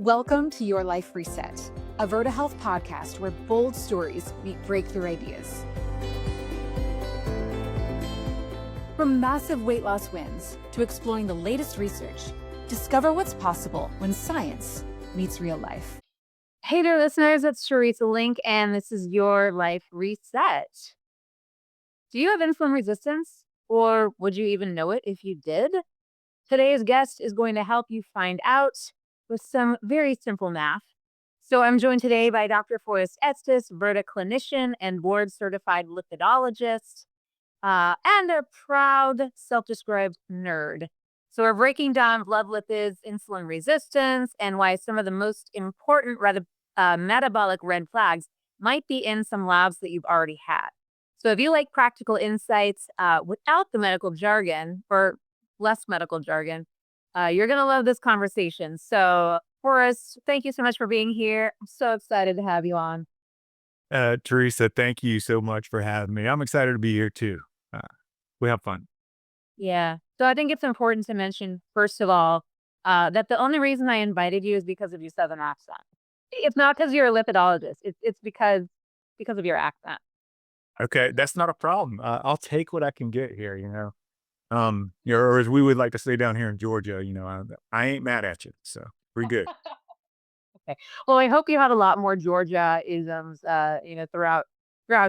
Welcome to Your Life Reset, a Virta Health podcast where bold stories meet breakthrough ideas. From massive weight loss wins to exploring the latest research, discover what's possible when science meets real life. Hey there, listeners. It's Teresa Link, and this is Your Life Reset. Do you have insulin resistance, or would you even know it if you did? Today's guest is going to help you find out with some very simple math. So I'm joined today by Dr. Forrest Estes, Virta clinician and board-certified lipidologist, and a proud self-described nerd. So we're breaking down blood lipids, insulin resistance, and why some of the most important metabolic red flags might be in some labs that you've already had. So if you like practical insights without the medical jargon or less medical jargon, you're going to love this conversation. So Forrest, thank you so much for being here. I'm so excited to have you on. Teresa, thank you so much for having me. I'm excited to be here too. Uh, we have fun. Yeah. So I think it's important to mention, first of all, that the only reason I invited you is because of your Southern accent. It's not because you're a lipidologist. It's because of your accent. Okay, that's not a problem. I'll take what I can get here. Or as we would like to say down here in Georgia, I ain't mad at you, so we're good. Okay. Well, I hope you had a lot more Georgia isms, throughout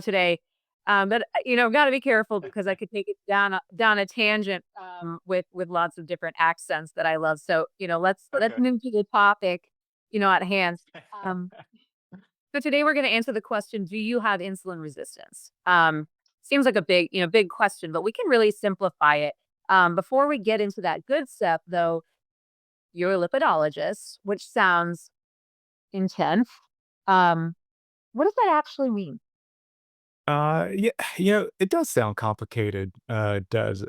today. But got to be careful because I could take it down a tangent with lots of different accents that I love. So let's Okay. move to the topic, at hand. Um, so today we're going to answer the question: do you have insulin resistance? Seems like a big question, but we can really simplify it. Before we get into that good stuff, though, you're a lipidologist, which sounds intense. Um, what does that actually mean? Yeah, it does sound complicated. It does,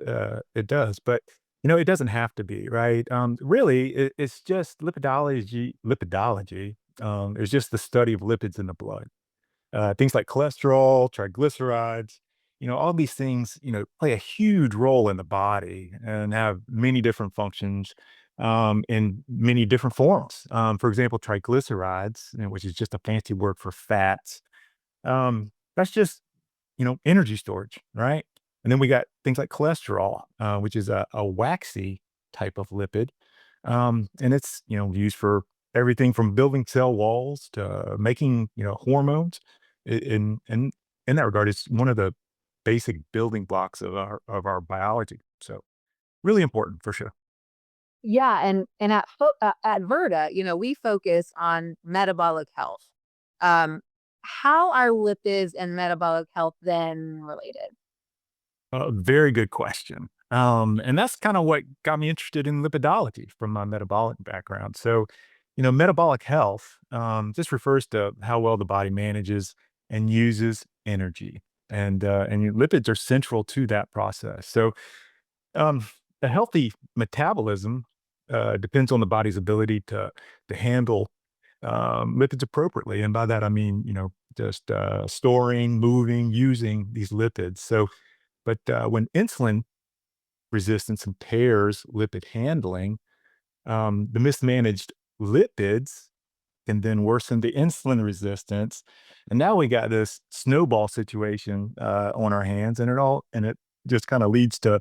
but it doesn't have to be, right? Really, it's just lipidology. Lipidology is just the study of lipids in the blood. Things like cholesterol, triglycerides, all these things, play a huge role in the body and have many different functions in many different forms. For example, triglycerides, which is just a fancy word for fats. That's just, energy storage, right? And then we got things like cholesterol, which is a waxy type of lipid. And it's, used for everything from building cell walls to making, hormones. In that regard, it's one of the basic building blocks of our biology. So really important for sure. Yeah, and at Virta, we focus on metabolic health. Um, how are lipids and metabolic health then related? Very good question. And that's kind of what got me interested in lipidology from my metabolic background. So, metabolic health just refers to how well the body manages and uses energy, and lipids are central to that process. So, um, a healthy metabolism depends on the body's ability to handle lipids appropriately, and by that I mean, just storing, moving, using these lipids. But when insulin resistance impairs lipid handling, the mismanaged lipids can then worsen the insulin resistance, and now we got this snowball situation on our hands, and it just kind of leads to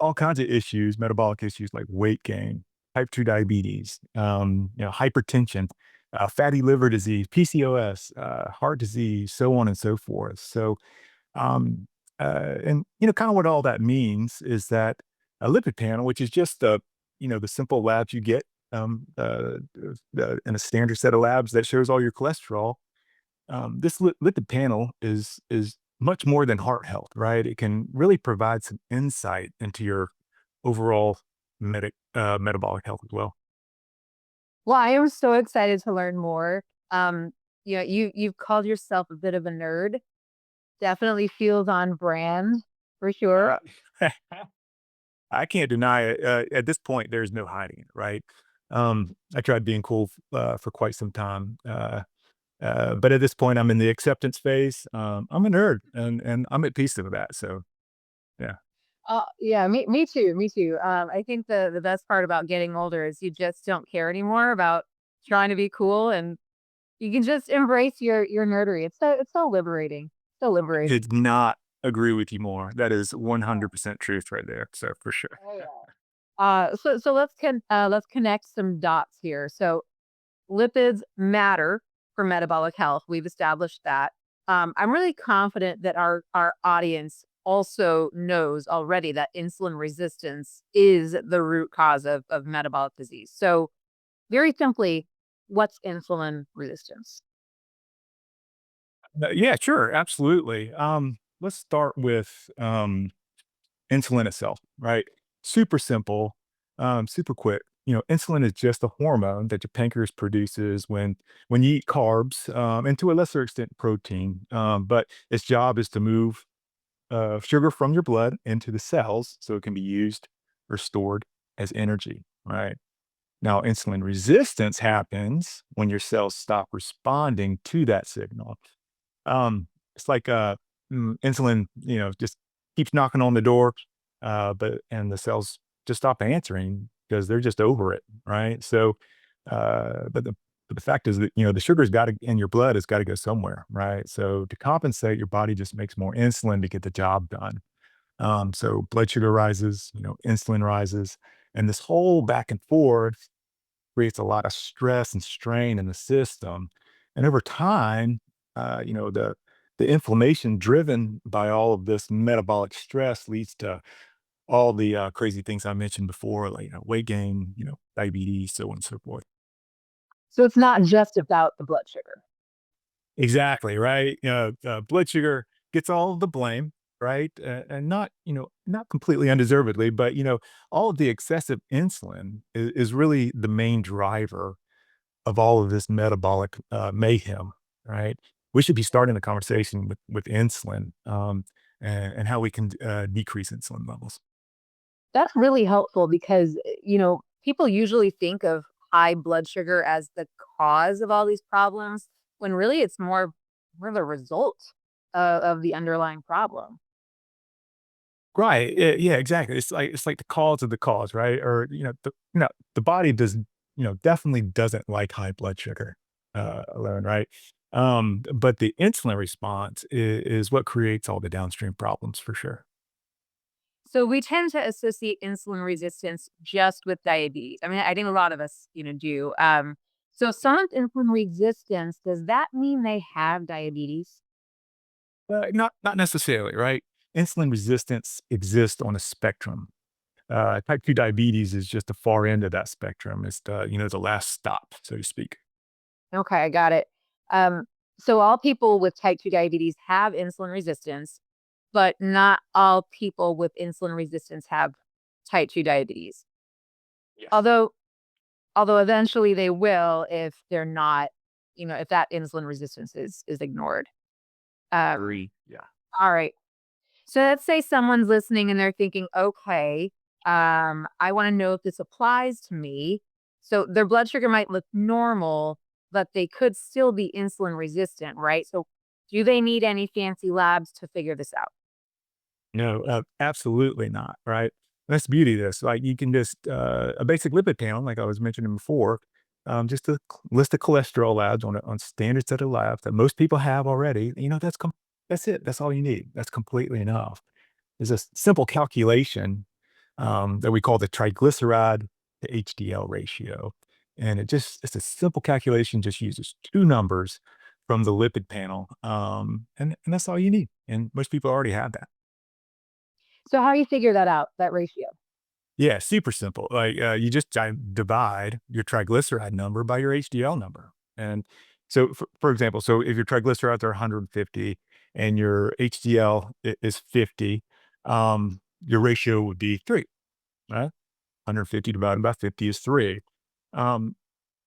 all kinds of issues, metabolic issues like weight gain, type 2 diabetes, hypertension, fatty liver disease, PCOS, heart disease, so on and so forth. Um, and kind of what all that means is that a lipid panel, which is just the simple labs you get in a standard set of labs that shows all your cholesterol. This lipid panel is much more than heart health, right? It can really provide some insight into your overall metabolic health as well. Well, I am so excited to learn more. You've called yourself a bit of a nerd. Definitely feels on brand for sure. Uh, I can't deny it. At this point, there's no hiding it, right? I tried being cool for quite some time. But at this point, I'm in the acceptance phase. I'm a nerd, and I'm at peace with that. So yeah, Yeah, me too, me too. I think the best part about getting older is you just don't care anymore about trying to be cool, and you can just embrace your nerdery. It's so liberating. So liberating. Did not agree with you more. That is 100% truth right there. So for sure. Oh, yeah. So let's connect some dots here. So lipids matter for metabolic health. We've established that. I'm really confident that our audience also knows already that insulin resistance is the root cause of metabolic disease. So very simply, what's insulin resistance? Yeah, sure, absolutely. Let's start with insulin itself, right? Super simple, super quick. Insulin is just a hormone that your pancreas produces when you eat carbs, and to a lesser extent protein. But its job is to move sugar from your blood into the cells so it can be used or stored as energy, right? Now, insulin resistance happens when your cells stop responding to that signal. It's like insulin, just keeps knocking on the door, and the cells just stop answering because they're just over it, right? So, but the fact is that the sugar's got to in your blood has got to go somewhere, right? So to compensate, your body just makes more insulin to get the job done. So blood sugar rises, insulin rises, and this whole back and forth creates a lot of stress and strain in the system. And over time, the inflammation driven by all of this metabolic stress leads to all the crazy things I mentioned before, like weight gain, diabetes, so on and so forth. So it's not just about the blood sugar. Exactly right. Blood sugar gets all of the blame, right, and not completely undeservedly, but all of the excessive insulin is really the main driver of all of this metabolic mayhem, right? We should be starting the conversation with insulin, and how we can decrease insulin levels. That's really helpful because, people usually think of high blood sugar as the cause of all these problems when really it's more the result of the underlying problem. Right. Yeah, exactly. It's like the cause of the cause, right? Or the body does definitely doesn't like high blood sugar alone, right? But the insulin response is what creates all the downstream problems for sure. So we tend to associate insulin resistance just with diabetes. I mean, I think a lot of us, do. So someone's insulin resistance, does that mean they have diabetes? Not necessarily, right? Insulin resistance exists on a spectrum. Type 2 diabetes is just the far end of that spectrum. It's the last stop, so to speak. Okay, I got it. Um, so all people with type 2 diabetes have insulin resistance, but not all people with insulin resistance have type 2 diabetes. Yes. Although although eventually they will if they're not, if that insulin resistance is ignored. Um, Agree. Yeah. all right. So let's say someone's listening and they're thinking, okay, I want to know if this applies to me. So their blood sugar might look normal, but they could still be insulin resistant, right? So do they need any fancy labs to figure this out? No, absolutely not, right? That's the beauty of this. Like, you can just a basic lipid panel, like I was mentioning before, just a list of cholesterol labs on standard set of labs that most people have already. That's it. That's all you need. That's completely enough. There's a simple calculation that we call the triglyceride to HDL ratio, and it's a simple calculation. Just uses two numbers from the lipid panel, and that's all you need. And most people already have that. So how do you figure that out, that ratio? Yeah, super simple. Like, you just divide your triglyceride number by your HDL number. And so, for example, so if your triglycerides are 150 and your HDL is 50, your ratio would be 3, right? 150 divided by 50 is 3. Um,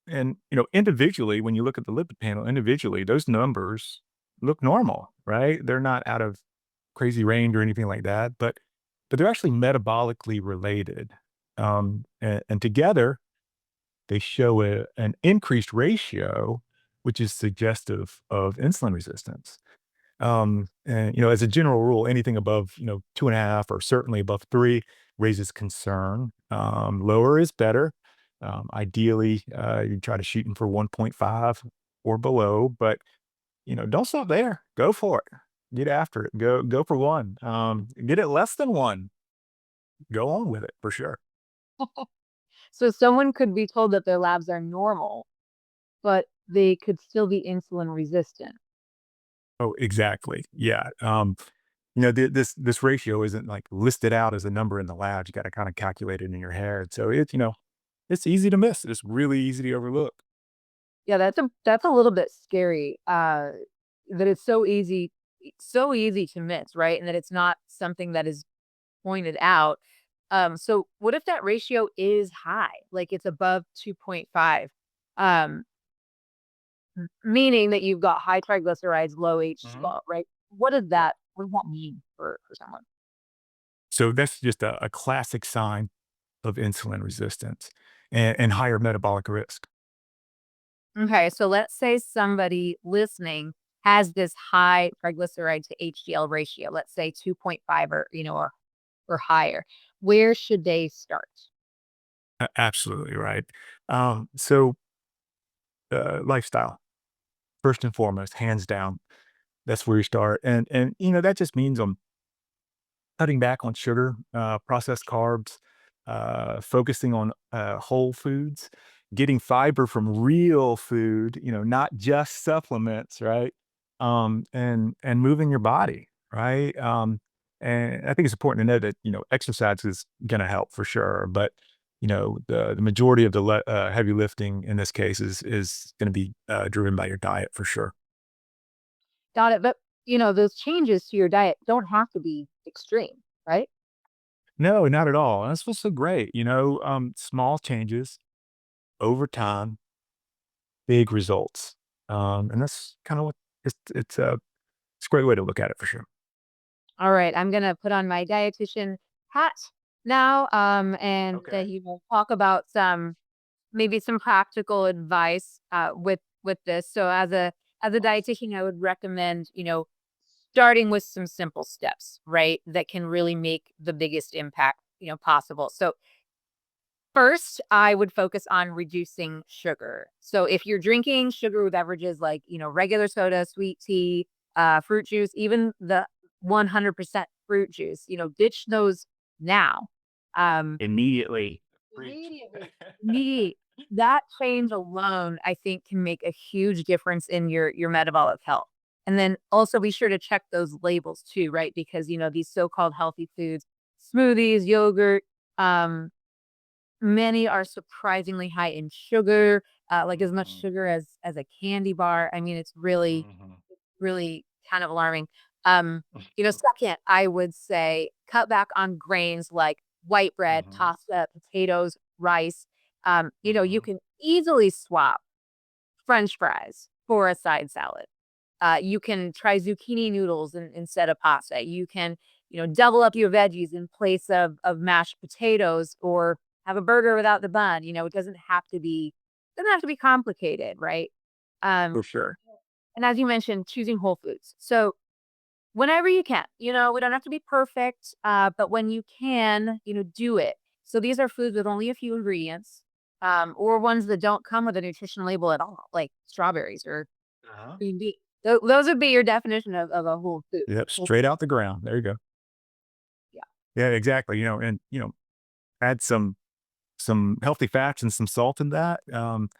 and, individually, when you look at the lipid panel individually, those numbers look normal, right? They're not out of crazy range or anything like that, but they're actually metabolically related. And together they show an increased ratio, which is suggestive of insulin resistance. And as a general rule, anything above 2.5 or certainly above 3 raises concern. Lower is better. Ideally, you try to shoot them for 1.5 or below, but don't stop there. Go for it. Get after it. Go for one. Get it less than one. Go on with it for sure. So someone could be told that their labs are normal, but they could still be insulin resistant. Oh, exactly. Yeah. This ratio isn't like listed out as a number in the lab. You got to kind of calculate it in your head. So it's easy to miss. It's really easy to overlook. Yeah, that's a little bit scary, that it's so easy to miss, right? And that it's not something that is pointed out. So what if that ratio is high, like it's above 2.5, um, meaning that you've got high triglycerides, low HDL, right? Yeah. What does that mean for someone? So that's just a classic sign of insulin resistance and higher metabolic risk. Okay, so let's say somebody listening has this high triglyceride to HDL ratio, let's say 2.5 or higher. Where should they start? Absolutely right. So lifestyle, first and foremost, hands down. That's where you start, and that just means cutting back on sugar, processed carbs, focusing on whole foods, getting fiber from real food, not just supplements, right? And moving your body, right? And I think it's important to know that exercise is going to help for sure, but the majority of the heavy lifting in this case is going to be driven by your diet for sure. Got it. But, those changes to your diet don't have to be extreme, right? No, not at all. That's what's so great. Small changes over time, big results. And that's kind of what it's a great way to look at it for sure. All right. I'm going to put on my dietitian hat now, and Okay. talk about maybe some practical advice with this. So as a Awesome. dietitian, I would recommend, starting with some simple steps, right? That can really make the biggest impact, possible. So first, I would focus on reducing sugar. So if you're drinking sugary beverages like, regular soda, sweet tea, fruit juice, even the 100% fruit juice, ditch those now. Um, Immediately. Preach. Immediately. Me, that change alone, I think, can make a huge difference in your metabolic health. And then also be sure to check those labels too, right? Because these so-called healthy foods, smoothies, yogurt, um, many are surprisingly high in sugar, like as much Mhm, sugar as a candy bar. I mean, it's really mhm. really kind of alarming. Second, I would say cut back on grains like white bread, Mhm, pasta, potatoes, rice. You mhm, can easily swap French fries for a side salad. You can try zucchini noodles instead of pasta. You can, double up your veggies in place of mashed potatoes or have a burger without the bun. It doesn't have to be complicated, right? Um, for sure. and as you mentioned, choosing whole foods. So whenever you can, we don't have to be perfect, but when you can, do it. So these are foods with only a few ingredients, or ones that don't come with a nutrition label at all, like strawberries or Uh-huh. green beans. Those would be your definition of a whole food. Yep, Whole straight food, out the ground. There you go. yeah. Yeah, exactly. And add some healthy fats and some salt in that, and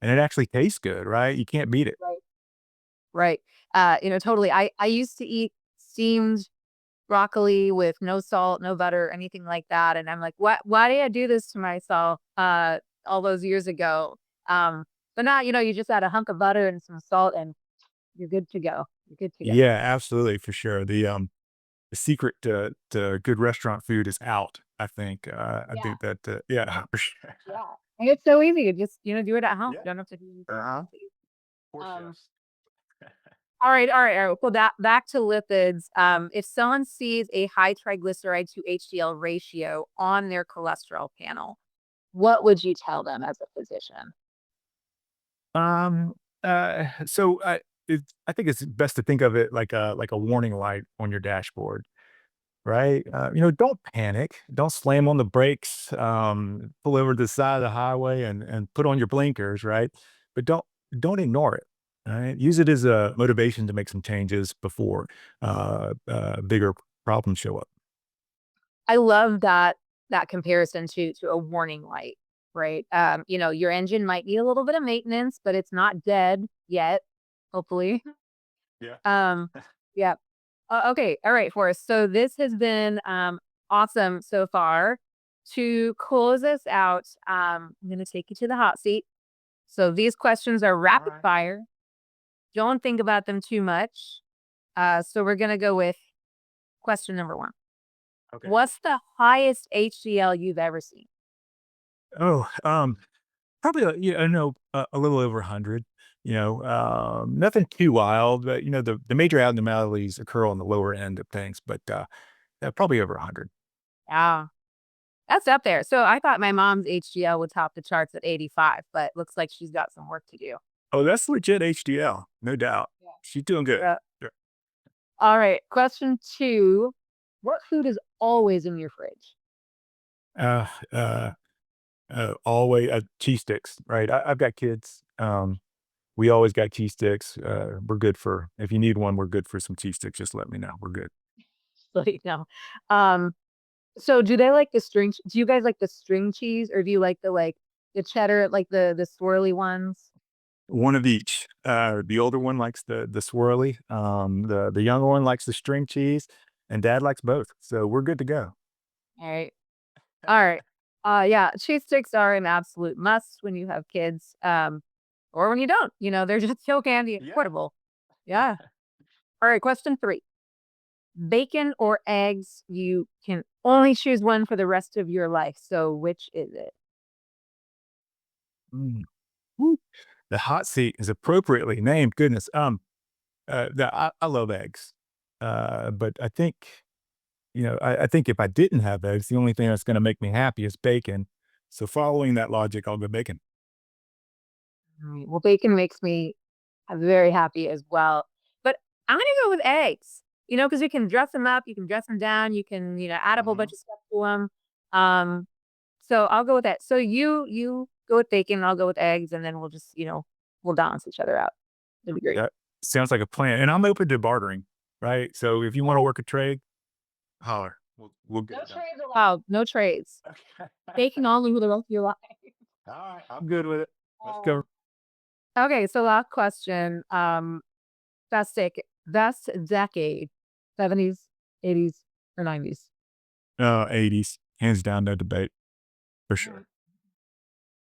it actually tastes good, right? You can't beat it. Right. Right. Totally. I used to eat steamed broccoli with no salt, no butter, anything like that, and I'm like, Why did I do this to myself, all those years ago?" But now, you just add a hunk of butter and some salt, and you're good to go. You're good to go. Yeah, absolutely, for sure. The secret to good restaurant food is out, I think. I Yeah, think that, yeah, for sure. yeah. And it's so easy to just, do it at home. Yeah. You don't have to do anything Uh-huh. Of fancy. course, Um, yes. all right. Well, back to lipids. If someone sees a high triglyceride to HDL ratio on their cholesterol panel, what would you tell them as a physician? Um, so I think it's best to think of it like a warning light on your dashboard. right? Don't panic. Don't slam on the brakes. Pull over to the side of the highway and put on your blinkers, right? But don't ignore it. All right. Use it as a motivation to make some changes before bigger problems show up. I love that comparison to a warning light, right? Your engine might need a little bit of maintenance, but it's not dead yet, hopefully. Yeah. Yeah. Okay. All right, Forrest. So this has been awesome so far. To close us out, I'm going to take you to the hot seat. So these questions are All rapid right. fire. Don't think about them too much. So we're going to go with question number one. Okay. What's the highest HDL you've ever seen? Oh, probably, I know a little over 100. Nothing too wild, but the major abnormalities occur on the lower end of things, but probably over 100. Yeah, that's up there. So I thought my mom's HDL would top the charts at 85, but looks like she's got some work to do. Oh, that's legit HDL, no doubt. Yeah. She's doing good. Yeah. Sure. All right. Question two. What food is always in your fridge? Uh, uh, always cheese sticks, right? I've got kids. We always got cheese sticks. We're good for if you need one. We're good for some cheese sticks. Just let me know. We're good. So you know. Um, so do you guys like the string cheese or do you like the cheddar, like the swirly ones? One of each. The older one likes the swirly. The younger one likes the string cheese, and Dad likes both. So we're good to go. All right. All right. Yeah, cheese sticks are an absolute must when you have kids. Or when you don't. They're just so handy and Yeah. portable. Yeah. All right, question three. Bacon or eggs? You can only choose one for the rest of your life. So which is it? Mm. Woo. The hot seat is appropriately named. Goodness. I love eggs, but I think I think if I didn't have eggs, the only thing that's going to make me happy is bacon. So following that logic, I'll go bacon. All right. Well, bacon makes me very happy as well. But I'm gonna go with eggs. Because you can dress them up, you can dress them down, you can, add a whole bunch Mhm. of stuff to them. So I'll go with that. So you go with bacon, I'll go with eggs, and then we'll balance each other out. It'll be great. That sounds like a plan, and I'm open to bartering. Right. So if you want to work a trade, holler. We'll get No it done. trades allowed. No trades. Okay. Bacon only for the rest of your life. All right. I'm good with it. Let's Um, go. Okay, so last question. Best decade, 70s, 80s, or 90s? 80s, hands down, no debate for sure.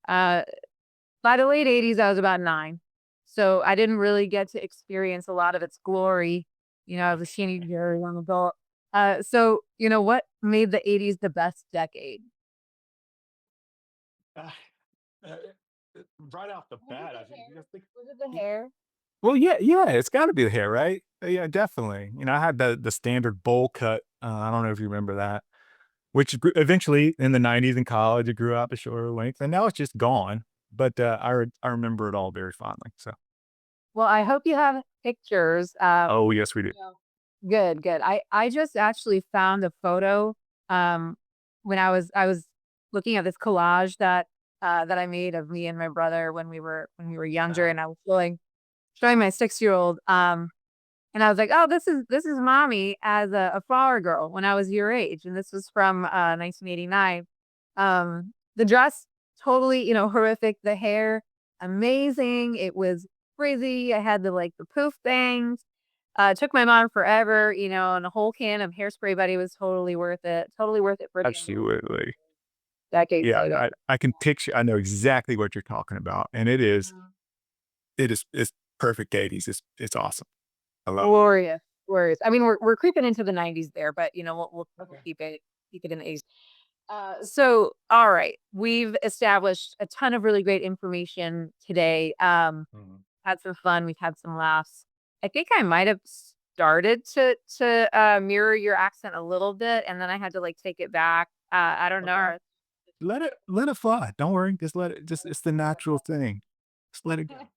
Uh, by the late 80s, I was about 9. So I didn't really get to experience a lot of its glory. I was a teenager, young adult. So what made the 80s the best decade? Uh, uh, right off the Was it bat, the I think hair? you just think. Was it the hair? Well, yeah, yeah, it's got to be the hair, right? Yeah, definitely. I had the standard bowl cut. I don't know if you remember that, which eventually in the '90s in college it grew out to shorter length, and now it's just gone. But I remember it all very fondly. So, Well, I hope you have pictures. oh yes, we do. No. Good, good. I just actually found a photo um when I was looking at this collage that I made of me and my brother when we were younger, Uh, and I was showing my 6-year-old. And I was like, "Oh, this is mommy as a flower girl when I was your age." And this was from 1989. The dress totally, horrific. The hair amazing. It was crazy. I had the poof things. It took my mom forever, and a whole can of hairspray, but it was totally worth it. Totally worth it for the envelope Absolutely. decades Yeah, later. I can picture. I know exactly what you're talking about, and it's perfect '80s. It's awesome. I love it. Glorious, glorious. I mean, we're creeping into the 90s there, but we'll Okay. keep it in the 80s. So all right, we've established a ton of really great information today. Mhm. Had some fun. We've had some laughs. I think I might have started to mirror your accent a little bit, and then I had to take it back. I don't Okay. know. Let it fly. Don't worry. Just let it. Just it's the natural thing. Just let it go.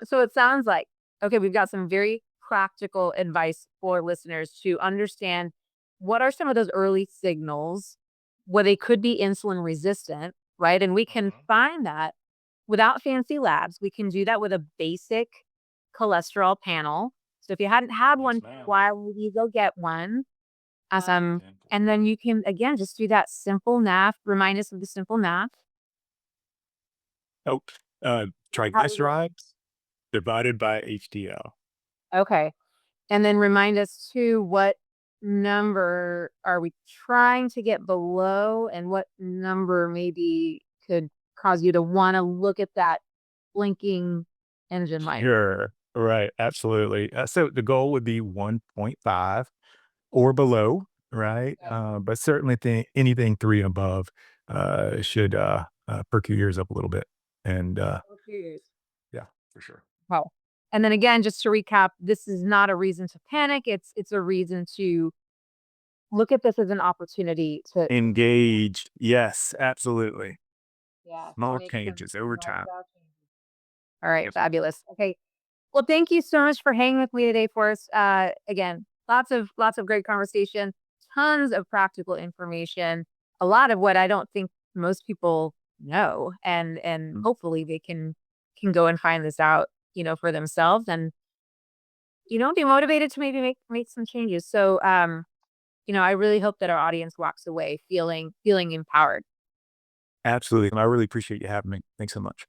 So it sounds like okay. We've got some very practical advice for listeners to understand what are some of those early signals where they could be insulin resistant, right? And we can find that without fancy labs. We can do that with a basic cholesterol panel. So if you hadn't had one, why would you go get one? And then you can, again, just do that simple math. Remind us of the simple math. Oh, triglycerides divided by HDL. Okay. And then remind us too, what number are we trying to get below and what number maybe could cause you to want to look at that blinking engine light? Sure. Right. Absolutely. So the goal would be 1.5 or below, right? But certainly anything 3 above should perk your ears up a little bit. And Okay. yeah, for sure. Wow. And then again, just to recap, this is not a reason to panic. It's a reason to look at this as an opportunity to Engaged. Yes, absolutely. yeah, to Small make changes over some time. lifestyle changes. All right, Yep. fabulous. Okay. Well, thank you so much for hanging with me today, Forrest. Again, lots of great conversation, tons of practical information, a lot of what I don't think most people know, and hopefully they can go and find this out, for themselves, and be motivated to maybe make some changes. So, I really hope that our audience walks away feeling empowered. Absolutely. And I really appreciate you having me. Thanks so much.